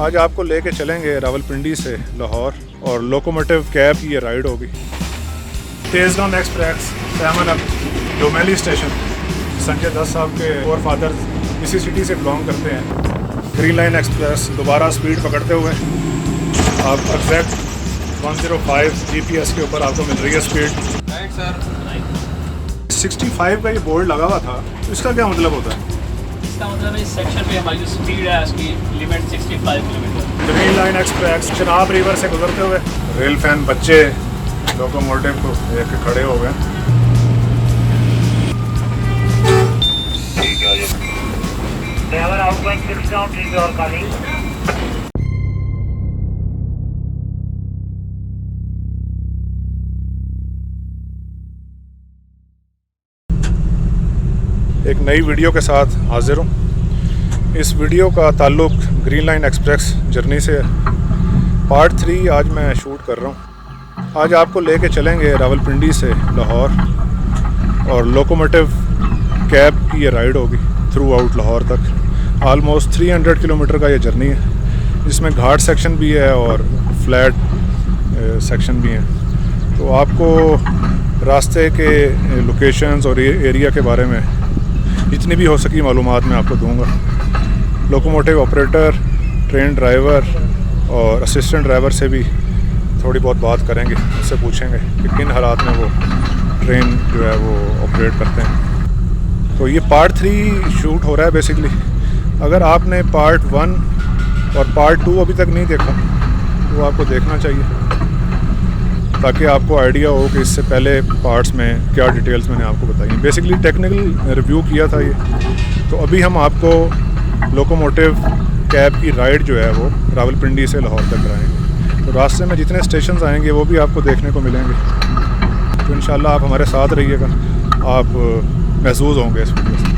आज आपको लेके चलेंगे रावलपिंडी से लाहौर और लोकोमोटिव कैब की ये राइड होगी। तेज़गांव एक्सप्रेस 7 अप डोमेली स्टेशन, संजय दत्त साहब के और फादर इसी सिटी से बिलोंग करते हैं। ग्रीन लाइन एक्सप्रेस दोबारा स्पीड पकड़ते हुए आप एग्जैक्ट 105 GPS के ऊपर आपको मिल रही है स्पीड। 65 का ये बोर्ड लगा हुआ था, इसका क्या मतलब होता है? इसका मतलब इस सेक्शन पे हमारी जो स्पीड है उसकी limit 65 kilometre. Green line express Chenab river से गुजरते हुए रेल फैन बच्चे लोकोमोटिव को देख के खड़े हो गए। ड्राइवर आउटगोइंग 6 डाउन 3 और कॉलिंग। एक नई वीडियो के साथ हाजिर हूँ। इस वीडियो का ताल्लुक़ ग्रीन लाइन एक्सप्रेस जर्नी से है। पार्ट 3 आज मैं शूट कर रहा हूँ। आज आपको लेके चलेंगे रावलपिंडी से लाहौर और लोकोमोटिव कैब की ये राइड होगी थ्रू आउट लाहौर तक। आलमोस्ट 300 किलोमीटर का ये जर्नी है, जिसमें घाट सेक्शन भी है और फ्लैट सेक्शन भी है। तो आपको रास्ते के लोकेशंस और एरिया के बारे में जितनी भी हो सकी मालूमात मैं आपको दूंगा। लोकोमोटिव ऑपरेटर, ट्रेन ड्राइवर और असिस्टेंट ड्राइवर से भी थोड़ी बहुत बात करेंगे, उससे पूछेंगे कि किन हालात में वो ट्रेन जो है वो ऑपरेट करते हैं। तो ये पार्ट 3 शूट हो रहा है बेसिकली। अगर आपने पार्ट 1 और पार्ट 2 अभी तक नहीं देखा तो वो आपको देखना चाहिए, ताकि आपको आइडिया हो कि इससे पहले पार्ट्स में क्या डिटेल्स मैंने आपको बताई। बेसिकली टेक्निकल रिव्यू किया था ये। तो अभी हम आपको लोकोमोटिव कैब की राइड जो है वो रावलपिंडी से लाहौर तक कराएंगे। तो रास्ते में जितने स्टेशन आएंगे वो भी आपको देखने को मिलेंगे। तो इंशाल्लाह आप हमारे साथ रहिएगा, आप महसूस होंगे इस वीडियो से।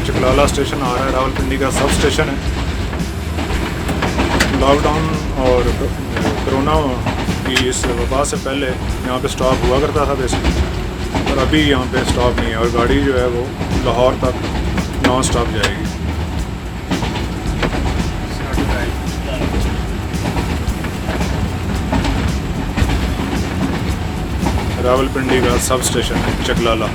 चिकलाला स्टेशन आ रहा है, रावलपिंडी का सब स्टेशन है। लॉकडाउन और कोरोना की इस वबा से पहले यहाँ पे स्टॉप हुआ करता था बेसिकली, और अभी यहाँ पे स्टॉप नहीं है और गाड़ी जो है वो लाहौर तक नॉन स्टॉप जाएगी। रावलपिंडी का सब स्टेशन है चिकलाला।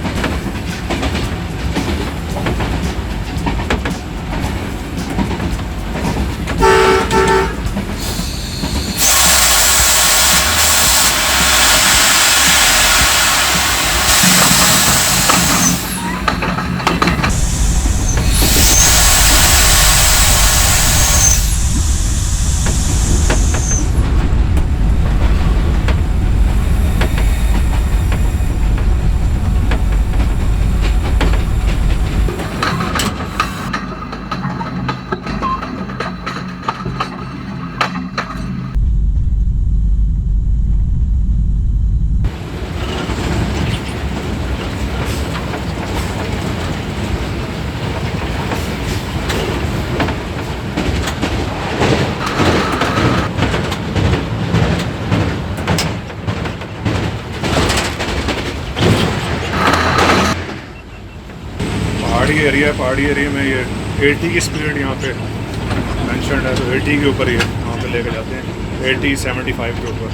पहाड़ी एरिया में ये 80 की स्पीड यहाँ पे मेंशन्ड है, तो 80 के ऊपर ही यहाँ पे लेके जाते हैं, 80-75 के ऊपर।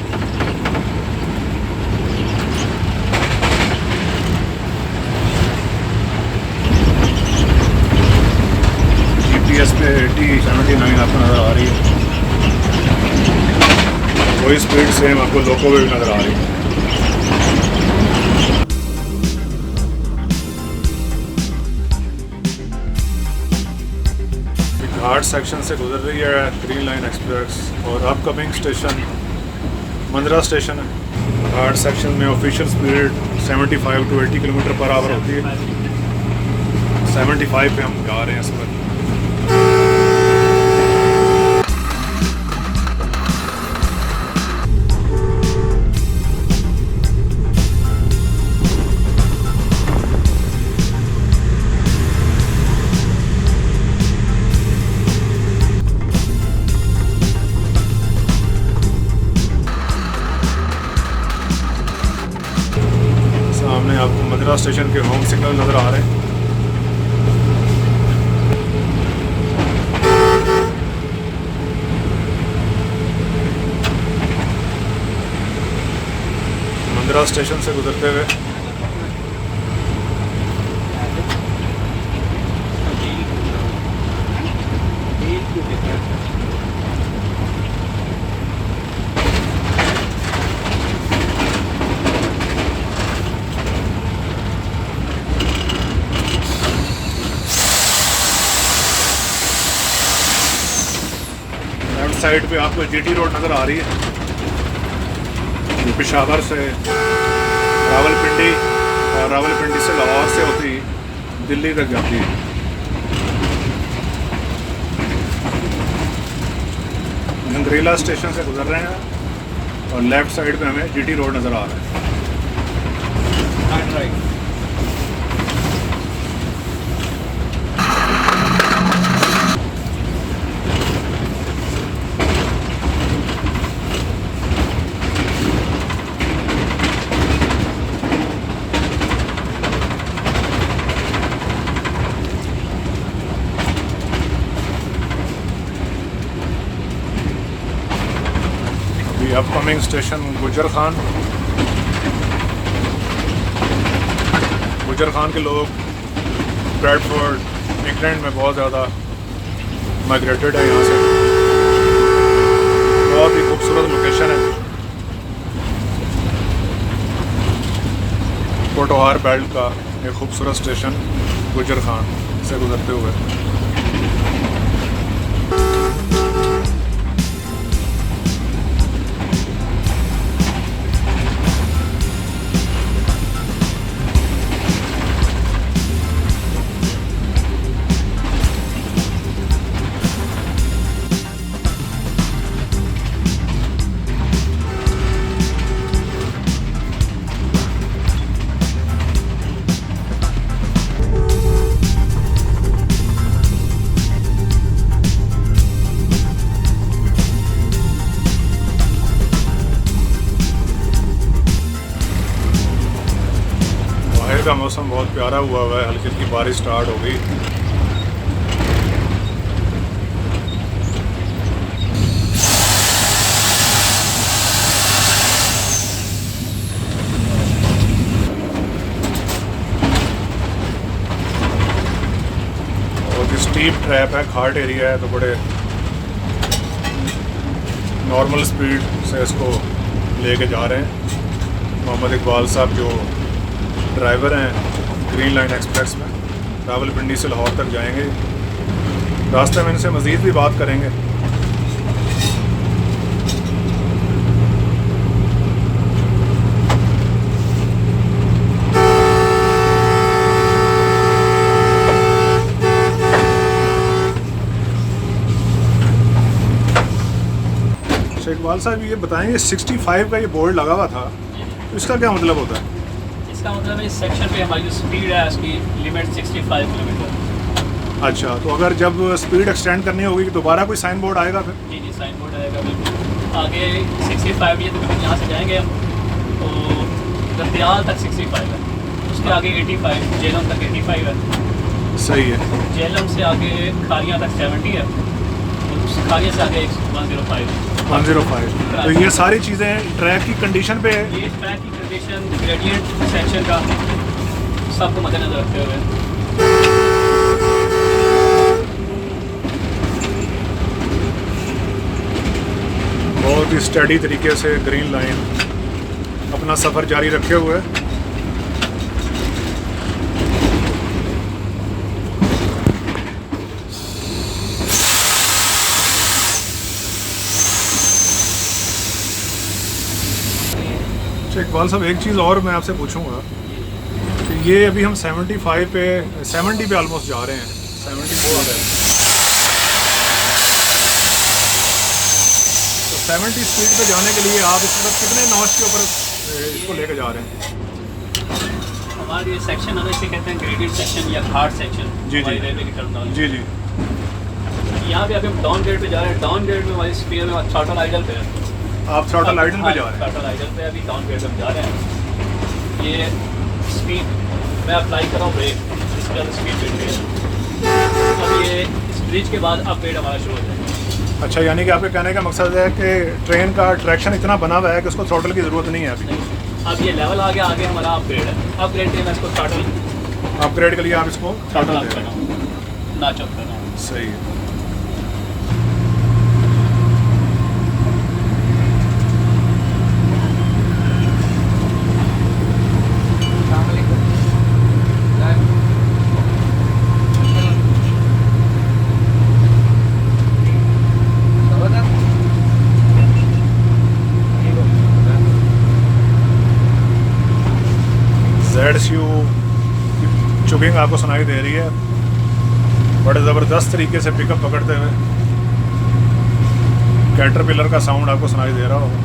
GPS पे 80-79 आपको नज़र आ रही है। वही स्पीड सेम आपको लोको में भी नज़र आ रही है। घाट सेक्शन से गुजर रही है ग्रीन लाइन एक्सप्रेस और अपकमिंग स्टेशन मंदरा स्टेशन है। घाट सेक्शन में official speed 75 to 80 kilometre per hour होती है। 75 पे हम जा रहे हैं इस पर। मंदिरा स्टेशन के होम सिग्नल नज़र आ रहे हैं। मंदिरा स्टेशन से गुजरते हुए लेफ्ट साइड पे आपको जीटी रोड नज़र आ रही है, पेशावर से रावलपिंडी और रावलपिंडी से लाहौर से होती दिल्ली तक जाती है। गंगरेला स्टेशन से गुजर रहे हैं और लेफ्ट साइड पे हमें जीटी रोड नज़र आ रहा है। राइट। अपकमिंग स्टेशन गुजर खान के लोग ब्रैडफोर्ड इंग्लैंड में बहुत ज़्यादा माइग्रेटेड है यहाँ से। बहुत ही खूबसूरत लोकेशन है, पोटोहार बेल्ट का एक खूबसूरत स्टेशन गुजर खान से गुजरते हुए। का मौसम बहुत प्यारा हुआ है, हल्की हल्की बारिश स्टार्ट हो गई। बहुत ही स्टीप ट्रैप है, घाट एरिया है, तो बड़े नॉर्मल स्पीड से इसको लेके जा रहे हैं। मोहम्मद इकबाल साहब जो ड्राइवर हैं ग्रीन लाइन एक्सप्रेस में, रावलपिंडी से लाहौर तक जाएंगे। रास्ते में इनसे मज़ीद भी बात करेंगे। इकबाल साहब ये बताएंगे 65 का ये बोर्ड लगा हुआ था, तो इसका क्या मतलब होता है? इसका मतलब इस सेक्शन पे हमारी जो स्पीड है उसकी लिमिट 65 किलोमीटर। अच्छा, तो अगर जब स्पीड एक्सटेंड करनी होगी तो दोबारा कोई साइन बोर्ड आएगा फिर? जी जी, साइन बोर्ड आएगा बिल्कुल। आगे 65 ये तकरीबन यहाँ से जाएंगे हम तो दतियाल तक 65 है, उसके आगे 85, जेलम तक 85 है। सही है। जेलम से आगे खारियाँ तक 70 है, और खारियाँ से आगे 105 है। 105। तो ये सारी चीज़ें ट्रैक की कंडीशन पे है? ये ट्रैक की कंडीशन, ग्रेडियंट सेक्शन का सबको मद्देनजर रखते हुए। बहुत ही स्टडी तरीके से ग्रीन लाइन अपना सफ़र जारी रखे हुए है। इकबाल साहब एक चीज़ और मैं आपसे पूछूंगा कि ये अभी हम 75 पे 70 पे ऑलमोस्ट जा रहे हैं, 74 है, तो 70 स्पीड पे जाने के लिए आप इस वक्त कितने नॉच के ऊपर इसको लेके जा रहे हैं? हमारे ये सेक्शन हम इसे कहते हैं ग्रेडियंट सेक्शन या घाट सेक्शन। जी जी रेलवे की टर्मिनोलॉजी। जी जी। यहाँ पे अभी हम डाउन ग्रेड पे जा रहे हैं। डाउन ग्रेड में हमारी स्पीड में थ्रॉटल आइडल पे है। आप थ्रॉटल आइडल पे जा रहे हैं? थ्रॉटल आइडल पे अभी डाउन ग्रेड पे हम जा रहे हैं। ये स्पीड मैं अप्लाई कर रहा हूँ ब्रेक, इसके बाद स्पीड बढ़ रही है। अब ये इस ब्रिज के बाद अपग्रेड हमारा शुरू हो जाएगा। अच्छा, यानी कि आपके कहने का मकसद है कि ट्रेन का ट्रैक्शन इतना बना हुआ है कि उसको थ्रॉटल की ज़रूरत नहीं है अभी। नहीं, अब ये लेवल आ गया, आगे हमारा अपग्रेड है। अपग्रेड के लिए मैं इसको थ्रॉटल अपग्रेड के लिए आप इसको थ्रॉटल दे कर रहे रहा हैं। हूँ, नाच अप कर रहा हूँ। सही है। ZSU चुकिंग आपको सुनाई दे रही है, बड़े ज़बरदस्त तरीके से पिकअप पकड़ते हुए। कैटरपिलर का साउंड आपको सुनाई दे रहा होगा।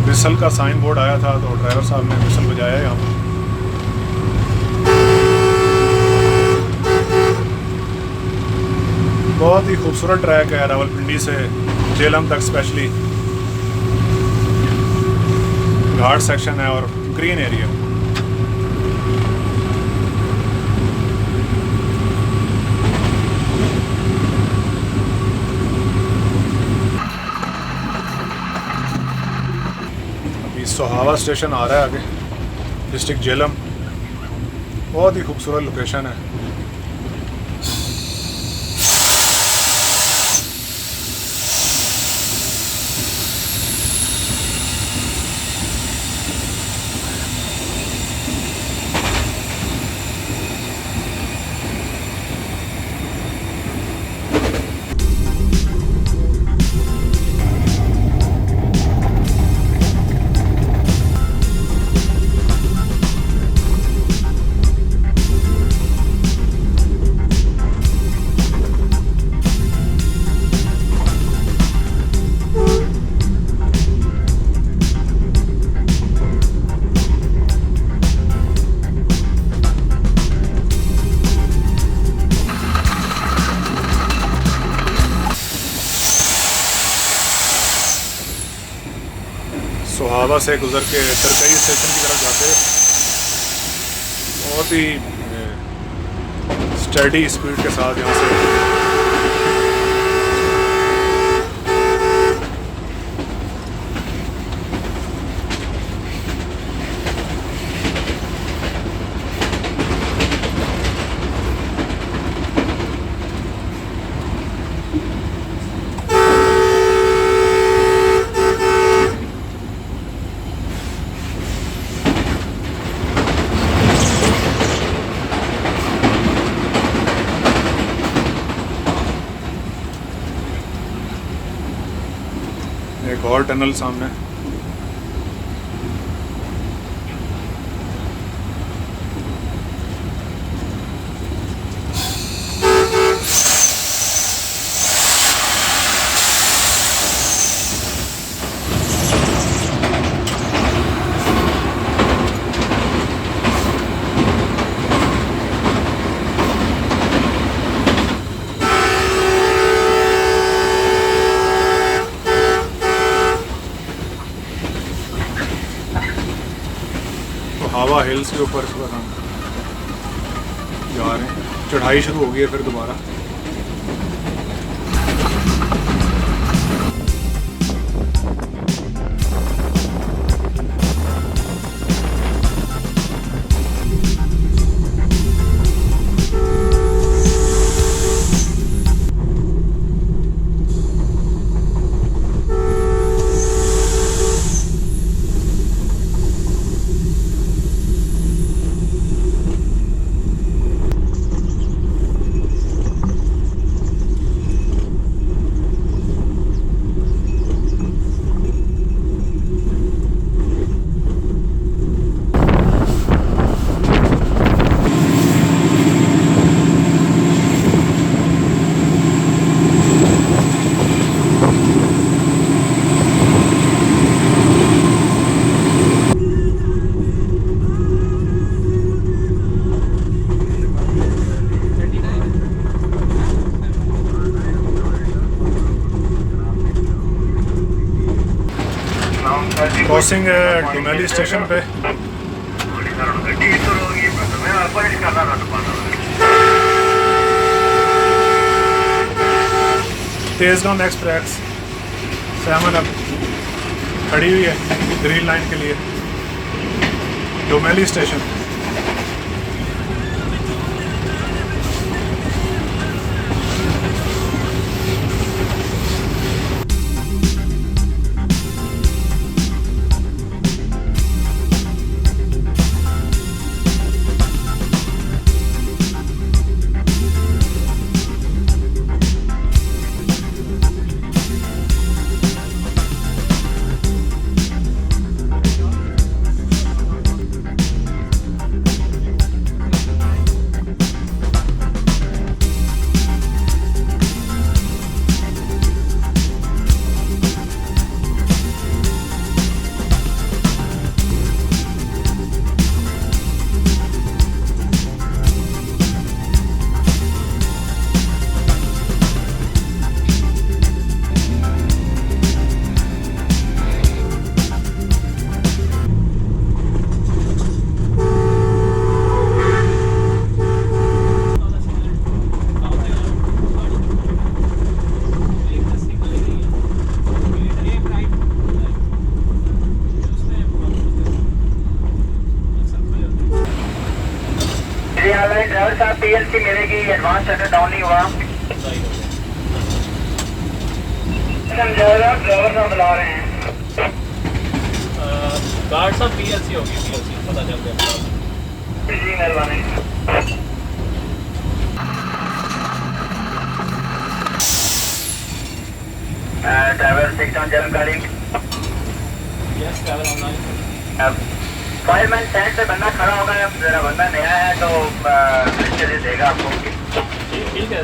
विसल का साइन बोर्ड आया था तो ड्राइवर साहब ने विसल बजाया यहाँ पर। बहुत ही खूबसूरत ट्रैक है, रावलपिंडी से झेलम तक स्पेशली घाट सेक्शन है और ग्रीन एरिया। अभी सोहावा स्टेशन आ रहा है आगे, डिस्ट्रिक्ट झेलम। बहुत ही खूबसूरत लोकेशन है। सोहावा से गुजर के तरकई स्टेशन की तरफ जाते हैं। बहुत ही स्टडी स्पीड के साथ यहाँ से एक और टनल सामने। हवा हिल्स के ऊपर इस बार हम जा रहे हैं। चढ़ाई शुरू हो गई है फिर दोबारा। क्रॉसिंग है डुमेली स्टेशन पे। तेज़गांव एक्सप्रेस 7 अब खड़ी हुई है ग्रीन लाइन के लिए डुमेली स्टेशन। ड्राइवर साहब PLC मिलेगी, एडवांस शटर डाउन नहीं हुआ। ड्राइवर साहब बुला रहे हैं। गार्ड साहब PLC होगी, PLC पता चल गया। जी मेहरबानी। ड्राइवर 6 डाउन जल गाड़ी। Yes driver online. Fireman stand पे बंदा खड़ा होगा, जरा बंदा नया है तो चलिए देगा आपको। ठीक है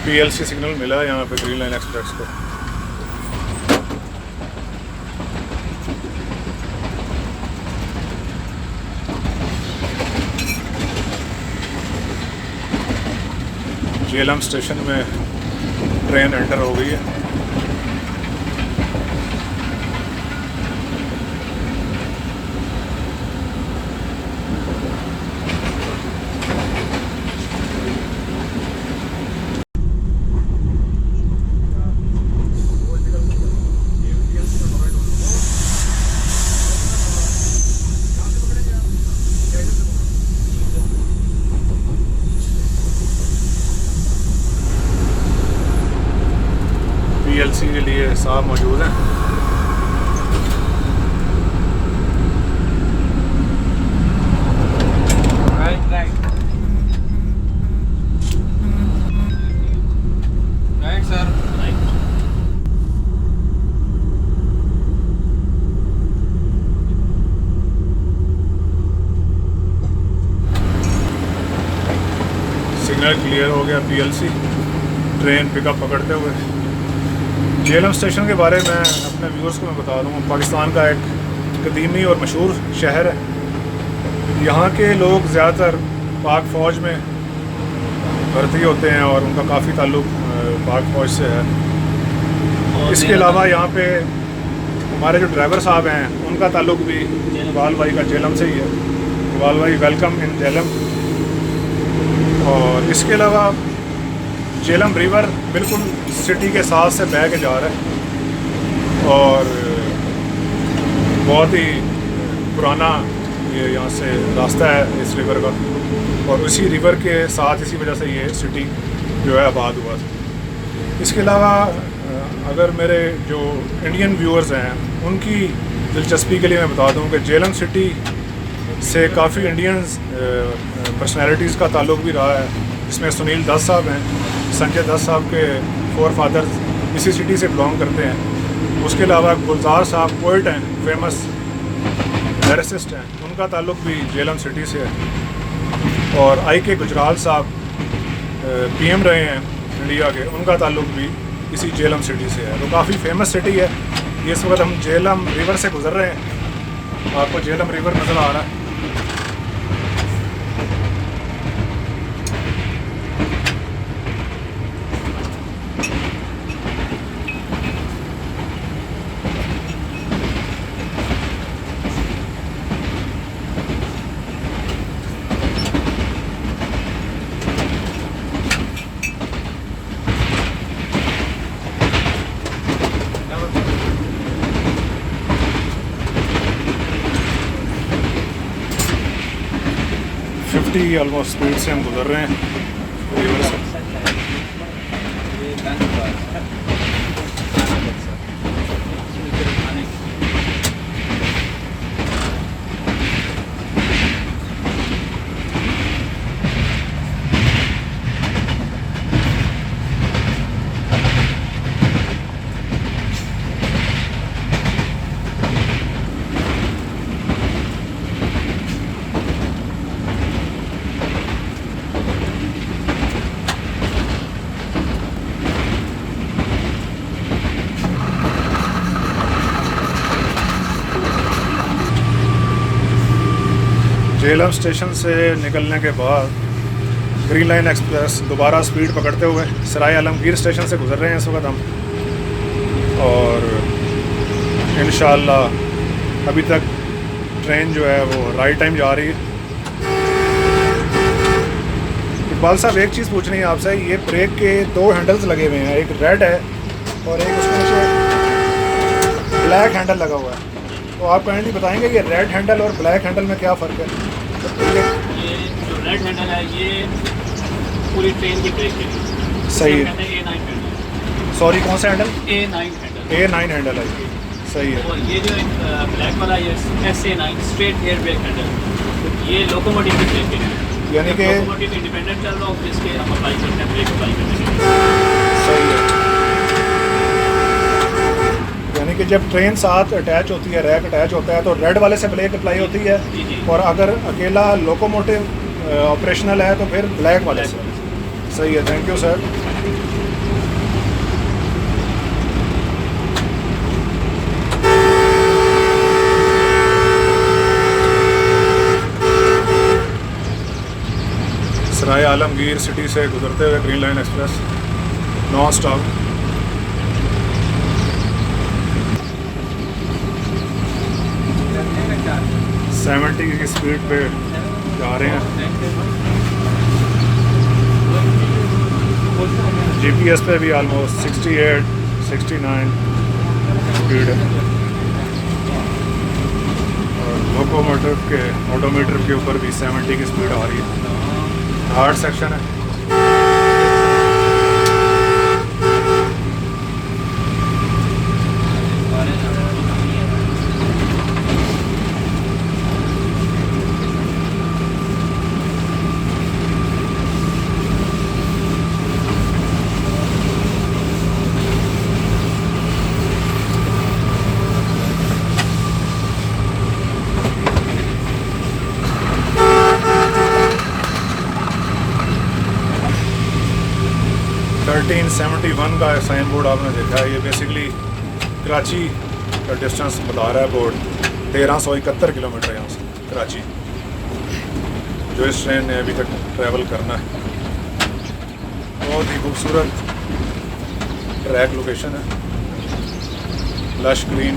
PLC सिग्नल मिला है यहाँ पे ग्रीन लाइन एक्सप्रेस को। जेलम स्टेशन में ट्रेन एंटर हो गई है। PLC के लिए साहब मौजूद हैं। Right sir. सिग्नल क्लियर हो गया PLC ट्रेन पिकअप पकड़ते हुए। जेलम स्टेशन के बारे में अपने व्यूअर्स को मैं बता दूँ, पाकिस्तान का एक कदीमी और मशहूर शहर है। यहाँ के लोग ज़्यादातर पाक फ़ौज में भर्ती होते हैं और उनका काफ़ी ताल्लुक़ पाक फ़ौज से है। इसके अलावा यहाँ पे हमारे जो ड्राइवर साहब हैं उनका ताल्लुक़ भी इकबाल भाई का जेलम से ही है। इकबाल भाई वेलकम इन जेलम। और इसके अलावा जेलम रिवर बिल्कुल सिटी के साथ से बह के जा रहा है और बहुत ही पुराना ये यहाँ से रास्ता है इस रिवर का, और उसी रिवर के साथ इसी वजह से ये सिटी जो है आबाद हुआ था। इसके अलावा अगर मेरे जो इंडियन व्यूअर्स हैं उनकी दिलचस्पी के लिए मैं बता दूं कि जेलम सिटी से काफ़ी इंडियन पर्सनैलिटीज़ का ताल्लुक़ भी रहा है। इसमें सुनील दत्त साहब हैं, संजय दत्त साहब के 4 फादर्स इसी सिटी से बिलोंग करते हैं। उसके अलावा गुलजार साहब पोइट हैं, फेमस लिरिसिस्ट हैं, उनका ताल्लुक़ भी जेलम सिटी से है। और IK गुजराल साहब PM रहे हैं इंडिया के, उनका ताल्लुक़ भी इसी जेलम सिटी से है। तो काफ़ी फेमस सिटी है। इस वक्त हम जेलम रिवर से गुज़र रहे हैं, आपको जेलम रिवर नज़र आ रहा है। 50 ऑलमोस्ट स्पीड से हम गुजर रहे हैं रिवर से। झेलम स्टेशन से निकलने के बाद ग्रीन लाइन एक्सप्रेस दोबारा स्पीड पकड़ते हुए सराय आलमगीर स्टेशन से गुजर रहे हैं इस वक्त हम, और इंशाअल्लाह अभी तक ट्रेन जो है वो राइट टाइम जा रही है। इकबाल साहब, एक चीज़ पूछनी है आपसे, ये ब्रेक के 2 हैंडल्स लगे हुए हैं, एक रेड है और एक उसमें नीचे ब्लैक हैंडल लगा हुआ है, तो आप काइंडली बताएंगे ये रेड हैंडल और ब्लैक हैंडल में क्या फ़र्क है? ये जो रेड हैंडल है ये पूरी ट्रेन की ब्रेक के लिए सही है। कहते हैं A9 हैंडल। सॉरी, कौन सा handle? A9 handle. A9 handle है, सही है। और ये जो ब्लैक वाला ये SA9 straight air brake handle, ये लोकोमोटिव की ब्रेक के लिए, यानी कि लोकोमोटिव इंडिपेंडेंट चल रहा हो जिसके हम अप्लाई करते हैं ब्रेक अप्लाई करने के लिए। सही है, यानी कि जब ट्रेन साथ अटैच होती है, रैक अटैच होता है, तो रेड वाले से ब्रेक अप्लाई होती है, जी जी। और अगर अकेला लोकोमोटिव ऑपरेशनल है तो फिर ब्लैक वाले से। सही है, thank you sir. Sarai Alamgir city से गुजरते हुए green line express non stop. Seventy की स्पीड पे जा रहे हैं। जीपीएस पे भी ऑलमोस्ट 68, 69 स्पीड है, और लोकोमोटिव के ऑडोमीटर के ऊपर भी 70 की स्पीड आ रही है। हार्ड सेक्शन है। थर्टीन 71 का साइन बोर्ड आपने देखा है, ये बेसिकली कराची का डिस्टेंस बता रहा है बोर्ड। 1371 किलोमीटर यहाँ से कराची, जो इस ट्रेन ने अभी तक ट्रैवल करना है। बहुत ही खूबसूरत ट्रैक लोकेशन है, लश ग्रीन।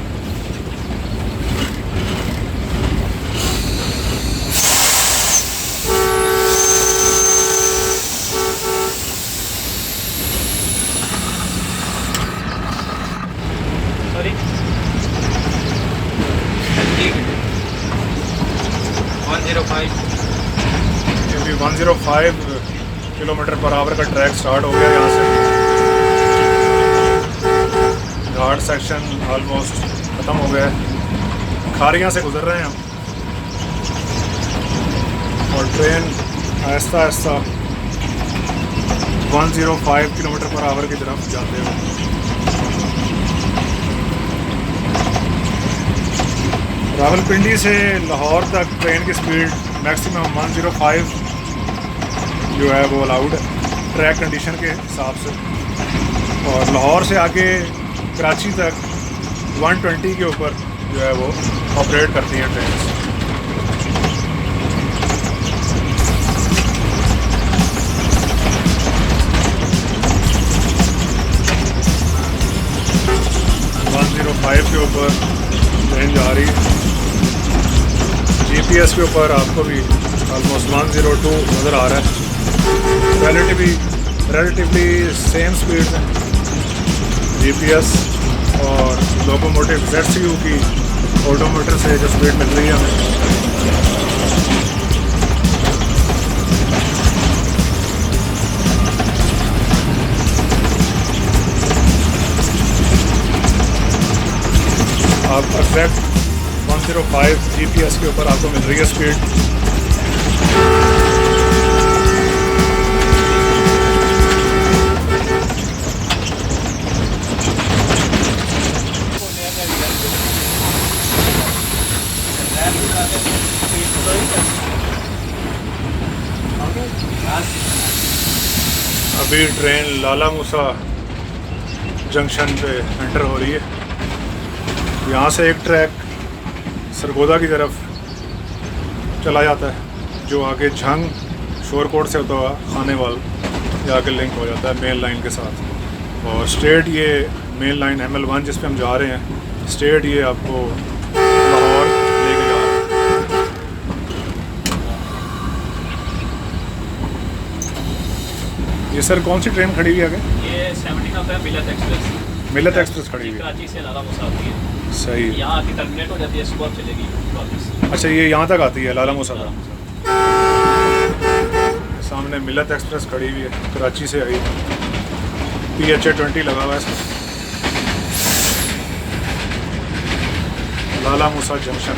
सॉरी 105 अभी 105 किलोमीटर पर आवर का ट्रैक स्टार्ट हो गया यहाँ से। घाट सेक्शन ऑलमोस्ट ख़त्म हो गया है, खारियाँ से गुजर रहे हैं हम, और train Aahista Aahista 105 kilometre per hour की तरफ जाते हुए। रावलपिंडी से लाहौर तक ट्रेन की स्पीड मैक्सिमम 105 जो है वो अलाउड है ट्रैक कंडीशन के हिसाब से, और लाहौर से आगे कराची तक 120 के ऊपर जो है वो ऑपरेट करती हैं ट्रेन। 105 के ऊपर ट्रेन जा रही है। जीपीएस के ऊपर आपको भी ऑलमोस्ट 102 नज़र आ रहा है। रिलेटिवली सेम स्पीड है जीपीएस और लोकोमोटिव ZCU की ऑडोमीटर से जो स्पीड मिल रही है हमें। आप परफेक्ट 105 GPS के ऊपर आपको मिल रही है स्पीड। अभी ट्रेन लाला मूसा जंक्शन पे एंटर हो रही है। यहाँ से एक ट्रैक सरगोदा की तरफ चला जाता है जो आगे झंग शोरकोट से होता हुआ खानेवाल जाके लिंक हो जाता है मेन लाइन के साथ। और स्ट्रेट ये मेन लाइन ML1 जिस पे हम जा रहे हैं, स्ट्रेट ये आपको लाहौर लेके जा रहा है। ये सर कौन सी ट्रेन खड़ी हुई है आगे? ये 17 होता है मिलत एक्सप्रेस। मिलत एक्सप्रेस खड़ी हुई है, कराची से लाला मूसा आती है, सही। यहाँ आके टर्मिनेट हो जाती है, सुबह चलेगी वापस। अच्छा, ये यहाँ तक आती है लाला मूसा लाला तक। मूसा। सामने मिलत एक्सप्रेस खड़ी हुई है, कराची से आई। PHA 20 लगा हुआ है इसमें। लाला मूसा जंक्शन,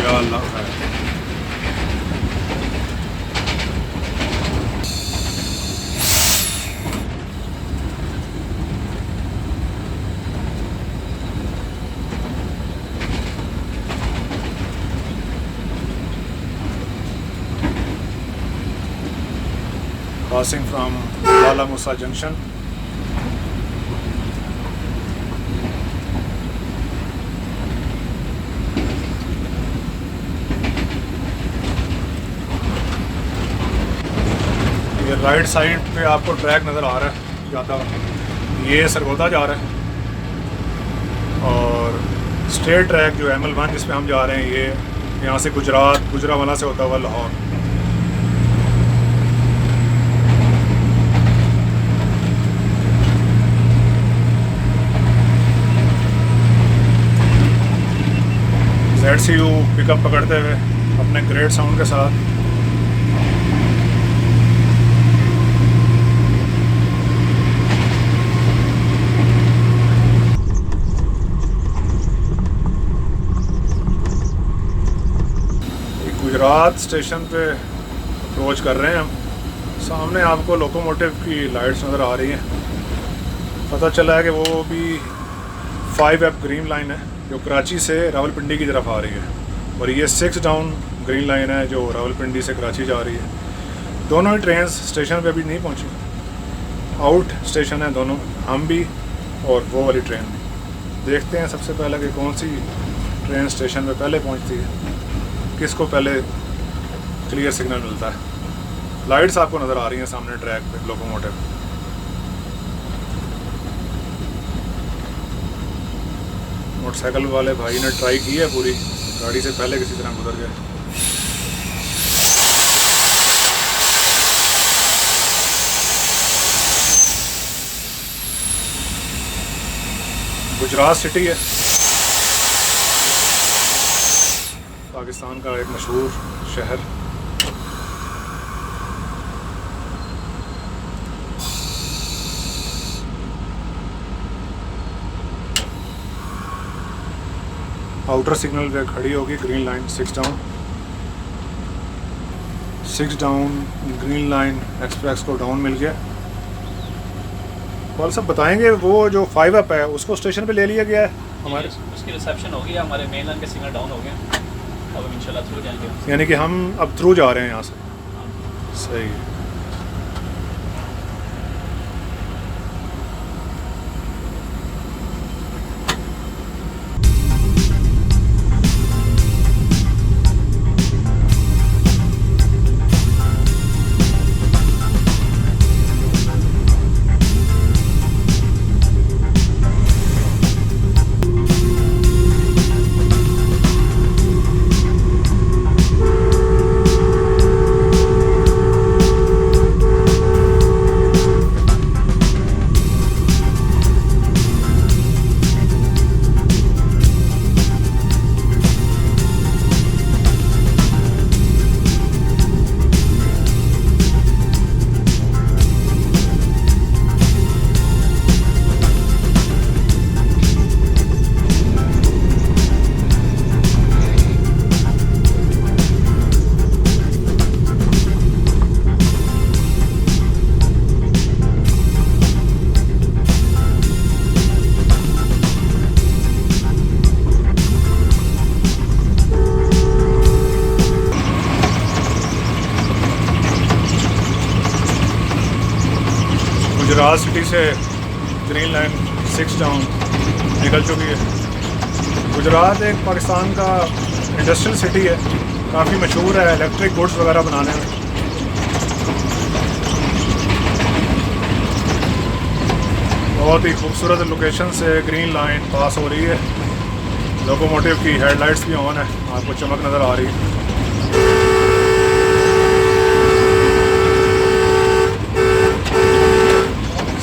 या अल्लाह है। Passing from Lala Musa Junction. ये राइट साइड पे आपको ट्रैक नज़र आ रहा है जाता हुआ, ये सरगोदा जा रहा है। और स्ट्रेट ट्रैक जो ML1 जिस पे हम जा रहे हैं, ये यहाँ से गुजरावाला से होता हुआ लाहौर। ZCU पिकअप पकड़ते हुए अपने ग्रेट साउंड के साथ। गुजरात स्टेशन पे अप्रोच कर रहे हैं हम। सामने आपको लोकोमोटिव की लाइट्स नज़र आ रही हैं। पता चला है कि वो भी 5F ग्रीन लाइन है जो कराची से रावलपिंडी की तरफ आ रही है, और ये 6 डाउन ग्रीन लाइन है जो रावलपिंडी से कराची जा रही है। दोनों ही ट्रेन स्टेशन पे अभी नहीं पहुंची, आउट स्टेशन है दोनों, हम भी और वो वाली ट्रेन भी। देखते हैं सबसे पहले कि कौन सी ट्रेन स्टेशन पे पहले पहुंचती है, किसको पहले क्लियर सिग्नल मिलता है। लाइट्स आपको नज़र आ रही हैं सामने ट्रैक पे लोकोमोटिव। मोटरसाइकिल वाले भाई ने ट्राई की है पूरी, गाड़ी से पहले किसी तरह गुजर गए। गुजरात सिटी है, पाकिस्तान का एक मशहूर शहर। आउटर सिग्नल पे खड़ी होगी green line 6 down. 6 down green line express को डाउन मिल गया। वाल साहब बताएंगे वो जो 5Up है उसको स्टेशन पे ले लिया गया है हमारे, उसकी रिसेप्शन हो गई, हमारे मेन लाइन के सिग्नल डाउन हो गए, अब हम इंशाल्लाह थ्रू जाएंगे। यानी कि हम अब थ्रू जा रहे हैं यहाँ से। सही है। गुजरात सिटी से ग्रीन लाइन 6 टाउन निकल चुकी है। गुजरात एक पाकिस्तान का इंडस्ट्रियल सिटी है, काफ़ी मशहूर है इलेक्ट्रिक गुड्स वगैरह बनाने में। बहुत ही खूबसूरत लोकेशन से ग्रीन लाइन पास हो रही है। लोकोमोटिव की हेडलाइट्स भी ऑन है, आपको चमक नज़र आ रही है।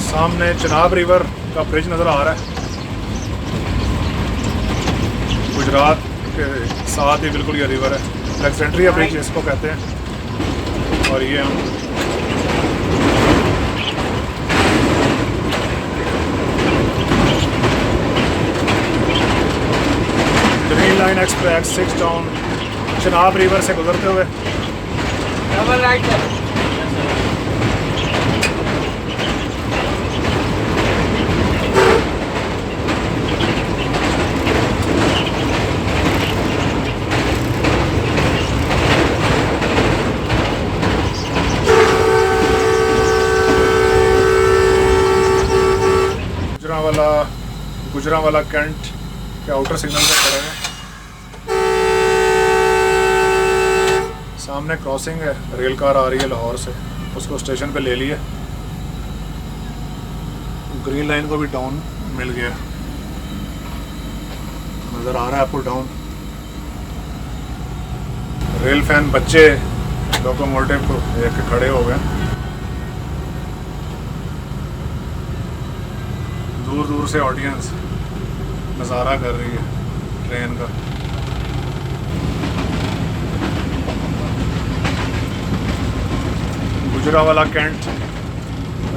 सामने चिनाब रिवर का ब्रिज नज़र आ रहा है। गुजरात के साथ ही बिल्कुल ये रिवर है, अलेक्जेंड्रिया ब्रिज इसको कहते हैं। और ये हम green line express 6 town Chenab river से गुजरते हुए डबल राइट है। गुजरांवाला कैंट के आउटर सिग्नल पे खड़े हैं। सामने क्रॉसिंग है, रेल कार आ रही है लाहौर से, उसको स्टेशन पे ले लिया। ग्रीन लाइन को भी डाउन मिल गया, नज़र आ रहा है आपको डाउन। रेल फैन बच्चे लोकोमोटिव को देख के खड़े हो गए। दूर दूर से ऑडियंस नज़ारा कर रही है ट्रेन का। गुजरांवाला कैंट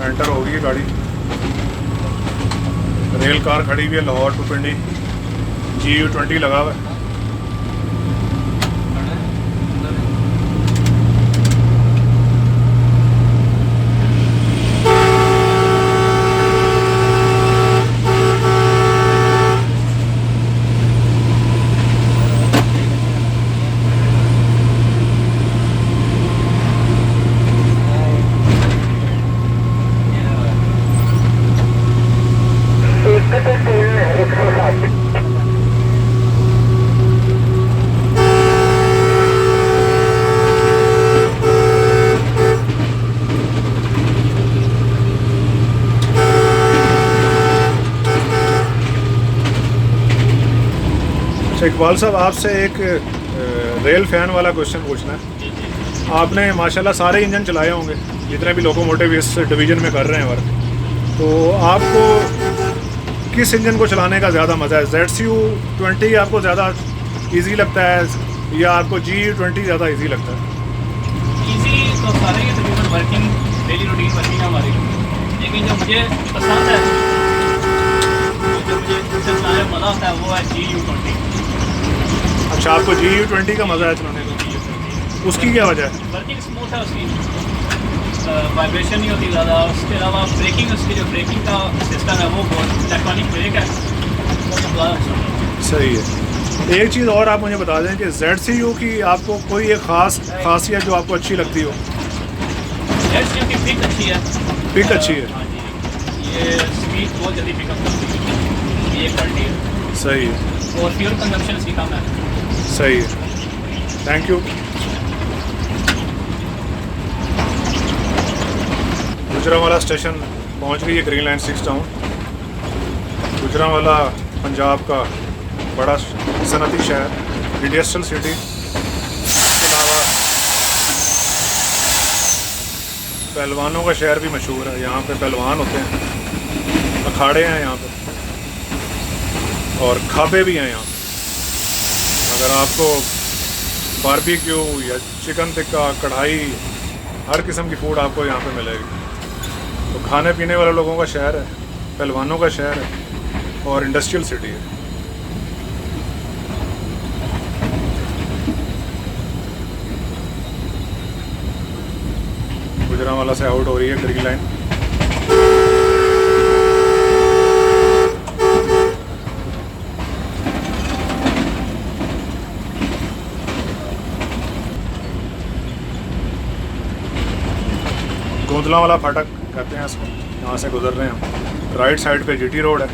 एंटर होगी ये गाड़ी। रेल कार खड़ी हुई है लाहौर टू पिंडी, GU20 लगा हुआ है। इकबाल साहब, आपसे एक रेल फैन वाला क्वेश्चन पूछना है। आपने माशाल्लाह सारे इंजन चलाए होंगे जितने भी लोकोमोटिव इस डिवीज़न में कर रहे हैं वर्क, तो आपको किस इंजन को चलाने का ज़्यादा मज़ा है? ZCU20 आपको ज़्यादा इजी लगता है या आपको GU20 ज़्यादा इजी लगता है? इजी तो सारे ही तकरीबन वर्किंग डेली रूटीन वर्किंग है हमारी, लेकिन जो मुझे पसंद है, जो मुझे इससे चलाने में मज़ा आता है वो है GU20। अच्छा, आपको GU20 का मज़ा है चलाने का, उसकी क्या वजह है? वर्किंग स्मूथ है उसकी, वाइब्रेशन नहीं होती ज़्यादा। उसके अलावा ब्रेकिंग, उसकी जो ब्रेकिंग का सिस्टम है वो बहुत इलेक्ट्रॉनिक ब्रेक है, वो ज़्यादा अच्छा है। सही है। एक चीज़ और आप मुझे बता दें कि ZCU की आपको कोई एक खासियत जो आपको अच्छी लगती हो? ZCU की पिक अच्छी है। पिक अच्छी है? हाँ जी, ये स्पीड बहुत जल्दी पिकअप करती है, ये क्वालिटी है। सही है। और फ्यूल कंजम्पशन इसकी कम है। सही है, थैंक यू। गुजरांवाला स्टेशन पहुंच गई है green line 6 town. Gujranwala Punjab का बड़ा सनती शहर, इंडस्ट्रियल सिटी। इसके अलावा पहलवानों का शहर भी मशहूर है, यहाँ पे पहलवान होते हैं, अखाड़े हैं यहाँ पे और खाबे भी हैं यहाँ पे। अगर आपको बारबेक्यू या चिकन टिक्का, कढ़ाई, हर किस्म की फूड आपको यहाँ पे मिलेगी। तो खाने पीने वाले लोगों का शहर है, पहलवानों का शहर है और इंडस्ट्रियल सिटी है। गुजरांवाला से आउट हो रही है ग्रीन लाइन। गोंदलांवाला फाटक कहते हैं इसको। यहाँ से गुजर रहे हैं हम। राइट साइड पे जीटी रोड है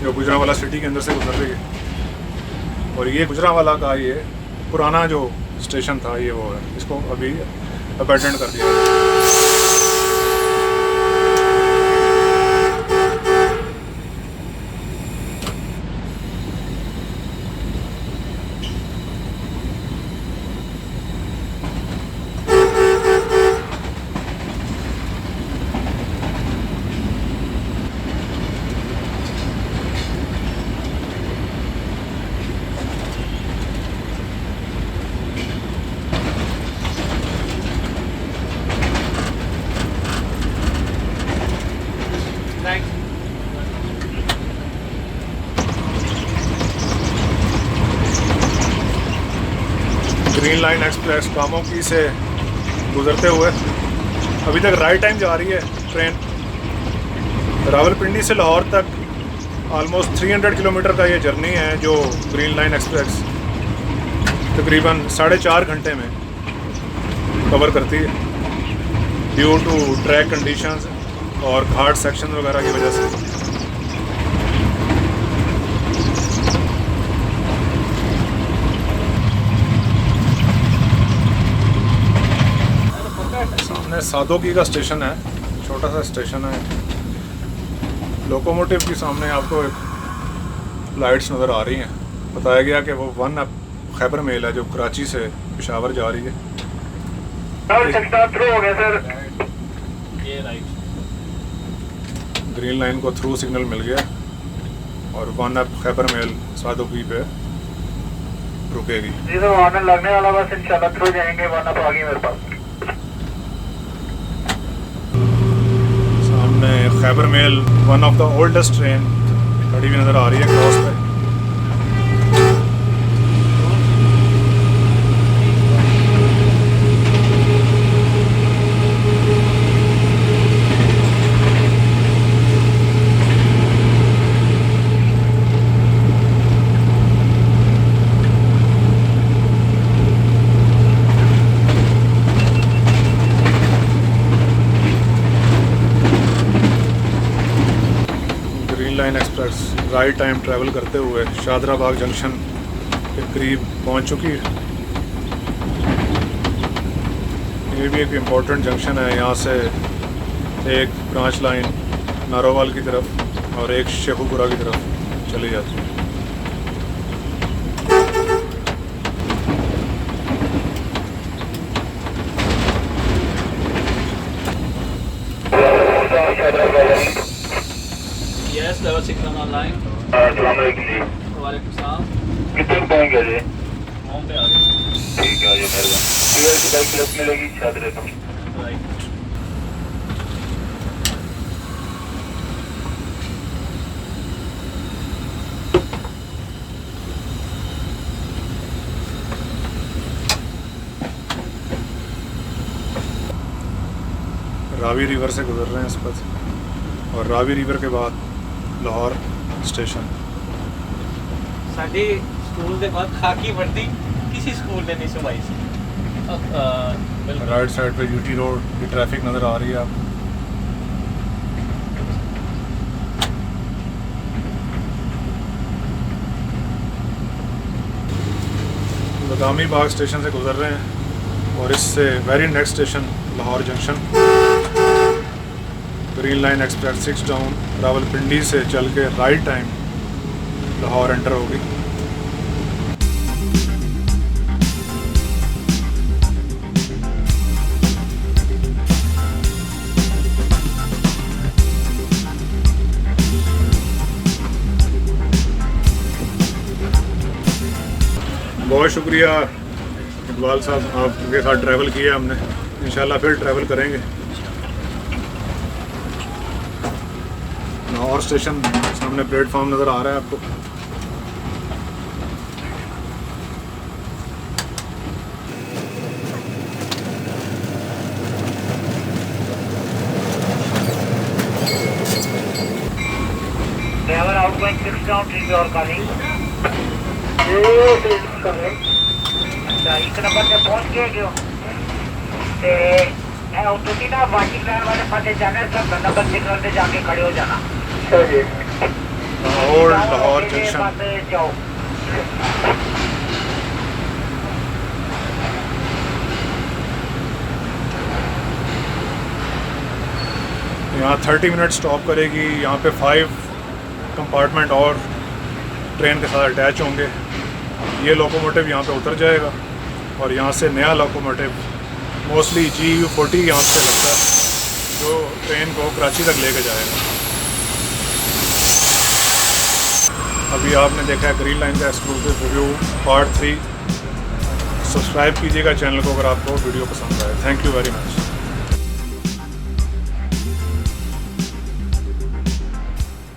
जो गुजरांवाला सिटी के अंदर से गुजर रही है, और ये गुजरांवाला का ये पुराना जो स्टेशन था ये वो है, इसको अभी अबैंडन कर दिया है। ग्रीन लाइन एक्सप्रेस कामोकी से गुजरते हुए अभी तक राइट टाइम जा रही है ट्रेन। रावलपिंडी से लाहौर तक ऑलमोस्ट 300 किलोमीटर का ये जर्नी है जो ग्रीन लाइन एक्सप्रेस तकरीबन 4.5 घंटे में कवर करती है ड्यू टू ट्रैक कंडीशंस और घाट सेक्शन वगैरह की वजह से। सामने सादोकी का स्टेशन है, छोटा सा स्टेशन है। लोकोमोटिव की सामने आपको एक लाइट्स नज़र आ रही हैं। बताया गया कि वो वन अप खैबर मेल है जो कराची से पेशावर जा रही है। थ्रू हो गया सर, ये राइट ग्रीन लाइन को थ्रू सिग्नल मिल गया और वन अप खैबर मेल सादोकी पे रुकेगी। जी सर, वाहन लगने वाला बस इंशाल्लाह थ्रू जाएंगे, वन अप आ गई मेरे पास। सामने Khyber mail one of the oldest train खड़ी हुई नज़र आ रही है क्रॉस पे। Line express right time travel करते हुए शादराबाग जंक्शन के करीब पहुंच चुकी है। ये भी एक इम्पोर्टेंट जंक्शन है, यहाँ से एक ब्रांच लाइन नारोवाल की तरफ और एक शेखुपुरा की तरफ चली जाती है। Yes level 6 online. अस्सलाम वालेकुम जी। वालेकुम सलाम। कितने पहुंच गए जी? होम पे आ गए। ठीक है, ये मेहरबानी। फ्यूल की बाइक क्लब मिलेगी शादरे को। राइट रावी रिवर से गुजर रहे हैं इस पर, और रावी रिवर के बाद लाहौर स्टेशन। साडी स्कूल के बाद खाकी वर्दी किसी स्कूल ने नहीं सुनाई सी। बिल्कुल राइट साइड पे यूटी रोड की ट्रैफिक नज़र आ रही है आपको। बदामी बाग स्टेशन से गुजर रहे हैं और इससे very next station Lahore junction. Green line express 6 down Rawalpindi से चल के राइट टाइम लाहौर एंटर होगी। बहुत शुक्रिया इकबाल साहब, आपके साथ ट्रैवल किया हमने, इंशाल्लाह फिर ट्रैवल करेंगे। लाहौर स्टेशन सामने प्लेटफॉर्म नज़र आ रहा है आपको। ड्राइवर आउटगोइंग 6 डाउन 3 और कॉलिंग। अच्छा, एक नंबर पे पहुंच गए क्यों? ते है और तुम ना वाशिंग लाइन वाले पासे जाना है, सब नंबर सिग्नल पे जाके खड़े हो जाना। लाहौर जंक्शन। जाओ। यहाँ 30 मिनट स्टॉप करेगी। यहाँ पे 5 कंपार्टमेंट और ट्रेन के साथ अटैच होंगे। ये लोकोमोटिव यहाँ पे उतर जाएगा और यहाँ से नया लोकोमोटिव मोस्टली GU40 यहाँ से लगता है, जो ट्रेन को कराची तक लेके जाएगा। अभी आपने देखा है ग्रीन लाइन का एक्सक्लूसिव रिव्यू पार्ट 3। सब्सक्राइब कीजिएगा चैनल को अगर आपको वीडियो पसंद आए। Thank you very much.